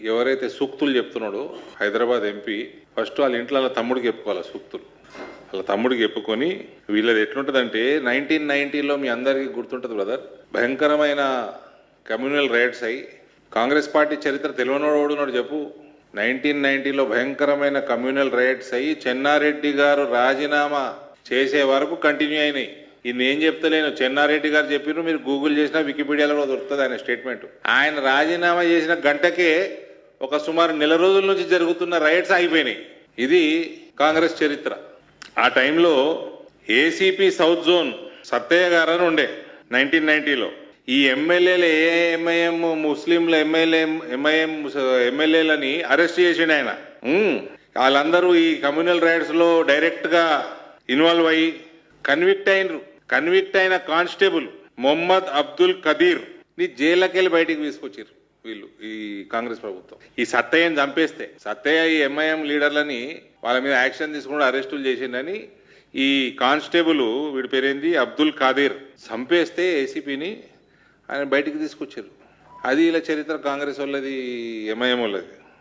ఎవరైతే సూక్తులు చెప్తున్నాడో హైదరాబాద్ ఎంపీ ఫస్ట్ వాళ్ళ ఇంట్లో వాళ్ళ తమ్ముడికి చెప్పుకోవాలి సూక్తులు. వాళ్ళ తమ్ముడికి చెప్పుకొని వీళ్ళది ఎట్లుంటుందంటే 1990లో మీ అందరికీ గుర్తుంటుంది బ్రదర్, భయంకరమైన కమ్యూనల్ రైట్స్ అయ్యి కాంగ్రెస్ పార్టీ చరిత్ర తెలియనోడు చెప్పు. 1990లో భయంకరమైన కమ్యూనల్ రైట్స్ అయ్యి చెన్నారెడ్డి గారు రాజీనామా చేసే వరకు కంటిన్యూ అయినాయి. ఇది నేను చెప్తలేను, చెన్నారెడ్డి గారు చెప్పిన, మీరు గూగుల్ చేసినా వికీపీడియాలో కూడా దొరుకుతుంది ఆయన స్టేట్మెంట్. ఆయన రాజీనామా చేసిన గంటకే ఒక సుమారు నెల రోజుల నుంచి జరుగుతున్న రైట్స్ ఆగిపోయినాయి. ఇది కాంగ్రెస్ చరిత్ర. ఆ టైంలో ఏసీపీ సౌత్ జోన్ సత్తయ్య గారు అని ఉండే 1990లో. ఈ ఎమ్మెల్యేలు ఎంఐఎం ముస్లింల ఎమ్మెల్యేలని అరెస్ట్ చేసిండు ఆయన. వాళ్ళందరూ ఈ కమ్యూనల్ రైట్స్ లో డైరెక్ట్ గా ఇన్వాల్వ్ అయ్యి కన్విక్ట్ అయినరు. కన్విక్ట్ అయిన కానిస్టేబుల్ మొహమ్మద్ అబ్దుల్ కదీర్ ని జైలుకెళ్ళి బయటికి తీసుకొచ్చారు వీళ్ళు, ఈ కాంగ్రెస్ ప్రభుత్వం. ఈ సత్తయ్యని చంపేస్తే, సత్తయ్య ఈ ఎంఐఎం లీడర్లని వాళ్ళ మీద యాక్షన్ తీసుకుని అరెస్టులు చేసిండని ఈ కానిస్టేబుల్, వీడి పేరేంది, అబ్దుల్ ఖాదీర్, చంపేస్తే ఏసీపీని ఆయన బయటికి తీసుకొచ్చారు. అది ఇలా చరిత్ర కాంగ్రెస్ వాళ్ళది, ఎంఐఎం వాళ్ళది.